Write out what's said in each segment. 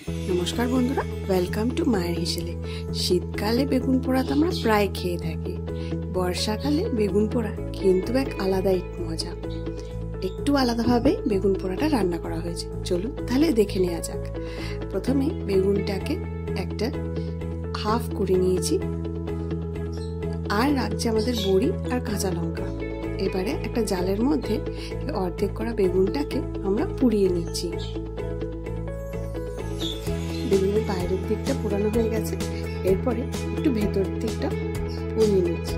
नमस्कार बंधुरा welcome to मायर हिसेले। शीतकाले बेगुन पोड़ा तो आमरा प्राय खेये थाकी, बर्षाकाले बेगुन पोड़ा किन्तु एक आलादाई मजा। एकटू आलादाभावे बेगुन पोड़ाटा रान्ना करा हयेछे, चलुन ताहले देखे नेওয়া যাক। प्रथमे बेगुनटाके एकटा हाफ करे निয়েছি আর রাখছি আমাদের বড়ি আর কাঁচা লঙ্কা। এবারে একটা জালের মধ্যে অর্ধেক করা বেগুনটাকে আমরা পুড়িয়ে নিচ্ছি। বেগুনের বাইরের দিকটা পোড়ানো হয়ে গেছে, এরপরে একটু ভেতর দিকটা পুড়িয়ে নিচ্ছি।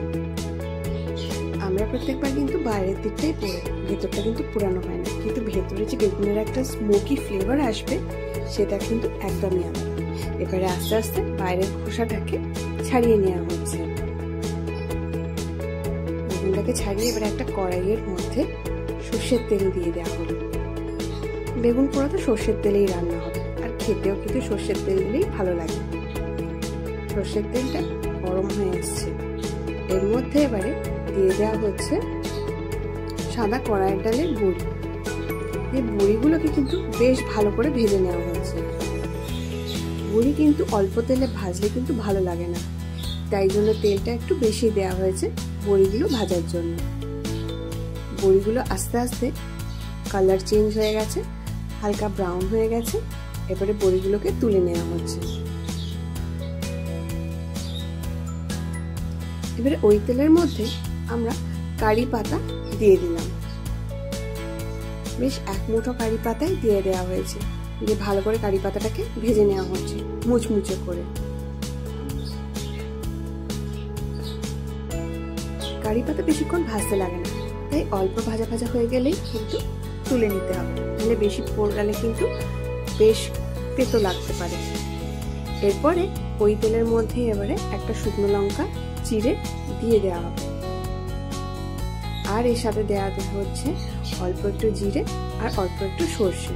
আমরা প্রত্যেকবার কিন্তু বাইরের দিকটাই পোড়াই, ভেতরটা কিন্তু পোড়ানো হয় না, কিন্তু ভেতরে যে বেগুনের একটা স্মোকি ফ্লেভার আসবে সেটা কিন্তু একদমই আলাদা। এবারে আস্তে আস্তে বাইরের খোসাটাকে ছাড়িয়ে নেওয়া হচ্ছে। বেগুনটাকে ছাড়িয়ে এবারে একটা কড়াইয়ের মধ্যে সর্ষের তেল দিয়ে দেওয়া হলো। বেগুন পোড়া তো সর্ষের তেলেই রান্না হবে, আর খেতেও কিন্তু সর্ষের তেল দিলেই ভালো লাগে। সর্ষের তেলটা গরম হয়ে এসছে, এর মধ্যে এবারে দিয়ে দেওয়া হচ্ছে সাদা কড়াইয়ের ডালের বড়ি। এই বড়িগুলোকে কিন্তু বেশ ভালো করে ভেজে নেওয়া হয়েছে। বড়ি কিন্তু অল্প তেলে ভাজলে কিন্তু ভালো লাগে না, তাই জন্য তেলটা একটু বেশি দেওয়া হয়েছে বড়িগুলো ভাজার জন্য। বড়িগুলো আস্তে আস্তে কালার চেঞ্জ হয়ে গেছে, হালকা ব্রাউন হয়ে গেছে। এবারে বড়িগুলোকে তুলে নেওয়া হচ্ছে। এবারে ওই তেলের মধ্যে আমরা কারি পাতা দিয়ে দিলাম। বেশ এক মুঠো কারি পাতাই দিয়ে দেওয়া হয়েছে, দিয়ে ভালো করে কারি পাতাটাকে ভেজে নেওয়া হচ্ছে মুচমুচে করে। কারি পাতা বেশিক্ষণ ভাজতে লাগে না, তাই অল্প ভাজা ভাজা হয়ে গেলেই কিন্তু তুলে নিতে হবে, তাহলে বেশি পোড়ালে কিন্তু বেশ তেতো লাগতে পারে। এরপরে ওই তেলের মধ্যে এবারে একটা শুকনো লঙ্কা চিড়ে দিয়ে দেওয়া হবে, আর এর সাথে দেওয়া হচ্ছে অল্প একটু জিরে আর অল্প একটু সর্ষে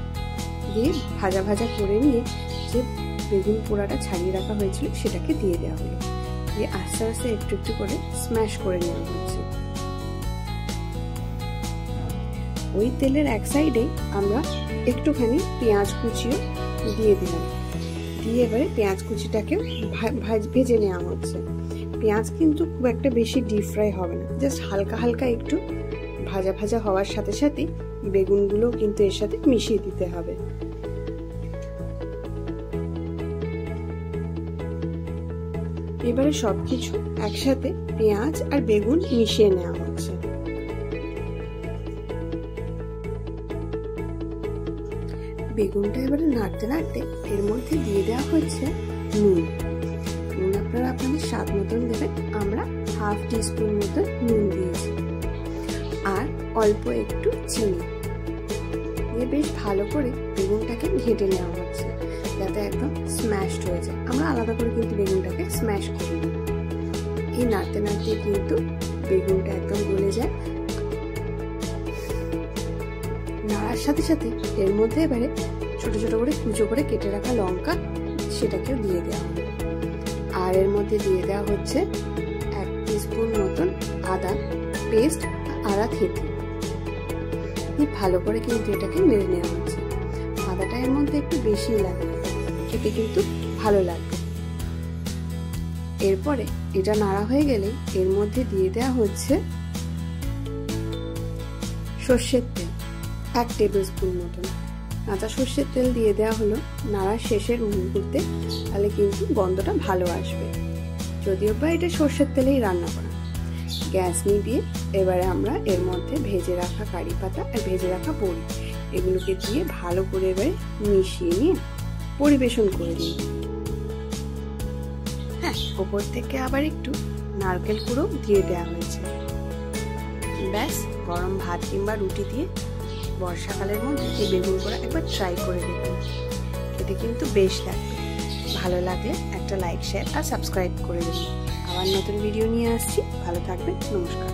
দিয়ে ভাজা ভাজা করে নিয়ে যে বেগুন পোড়াটা ছাড়িয়ে রাখা হয়েছিল সেটাকে দিয়ে দেওয়া হলো। দিয়ে আস্তে আস্তে একটু একটু করে স্ম্যাশ করে নেওয়া হচ্ছে। ওই তেলের এক সাইডে আমরা একটুখানি পেঁয়াজ কুচিও দিয়ে দিলাম, দিয়ে এবারে পেঁয়াজ কুচিটাকে ভেজে নেওয়া হচ্ছে। পেঁয়াজ কিন্তু খুব একটা বেশি ডিপ ফ্রাই হবে না, জাস্ট হালকা হালকা একটু ভাজা ভাজা হওয়ার সাথে সাথে বেগুনগুলো কিন্তু এর সাথে মিশিয়ে দিতে হবে। এবারে সবকিছু একসাথে পেঁয়াজ আর বেগুন মিশিয়ে নেওয়া হচ্ছে। বেগুনটা এবারে নাড়তে নাড়তে এর মধ্যে দিয়ে দেওয়া হচ্ছে নুন। নুন আপনারা আপনাদের স্বাদ মতন দেবেন, আমরা হাফ টিস্পুন মতন নুন দিয়েছি, আর অল্প একটু চিনি দিয়ে বেশ ভালো করে বেগুনটাকে ঘেটে নেওয়া হচ্ছে যাতে একদম স্ম্যাশড হয়ে যায়। আমরা আলাদা করে কিন্তু বেগুনটাকে স্ম্যাশ করি না, এই নাড়তে নাড়তে কিন্তু বেগুনটা একদম গলে যায়। নাড়ার সাথে সাথে এর মধ্যে এবারে ছোট ছোট করে কুচো করে কেটে রাখা লঙ্কা সেটাকেও দিয়ে দেওয়া হবে, আর এর মধ্যে দিয়ে দেওয়া হচ্ছে 1 টিস্পুন মতন আদা পেস্ট, আদা থেঁতো। ভালো করে কিন্তু এটাকে নেড়ে নেওয়া হচ্ছে। আদাটা এর মধ্যে একটু বেশি লাগে, খেতে কিন্তু ভালো লাগবে। এরপরে এটা নাড়া হয়ে গেলে এর মধ্যে দিয়ে দেওয়া হচ্ছে সর্ষের তেল 1 টেবিল স্পুন মতন। কাঁচা সর্ষের তেল দিয়ে দেওয়া হলো নাড়ার শেষের মুহূর্তে, তাহলে কিন্তু গন্ধটা ভালো আসবে। যদিও বা এটা সর্ষের তেলেই রান্না করা। গ্যাস নিভিয়ে এবারে আমরা এর মধ্যে ভেজে রাখা কারি পাতা আর ভেজে রাখা বড়ি এগুলোকে দিয়ে ভালো করে এবারে মিশিয়ে নিয়ে পরিবেশন করে নিই। হ্যাঁ, ওপর থেকে আবার একটু নারকেল কুড়ো দিয়ে দেওয়া হয়েছে। ব্যাস, গরম ভাত কিংবা রুটি দিয়ে বর্ষাকালের মধ্যে এই বেগুন পোড়া একবার ট্রাই করে দেখুন, খেতে কিন্তু বেশ লাগবে। ভালো লাগলে একটা লাইক, শেয়ার আর সাবস্ক্রাইব করে দেবেন। আবার নতুন ভিডিও নিয়ে আসছি, ভালো থাকবেন, নমস্কার।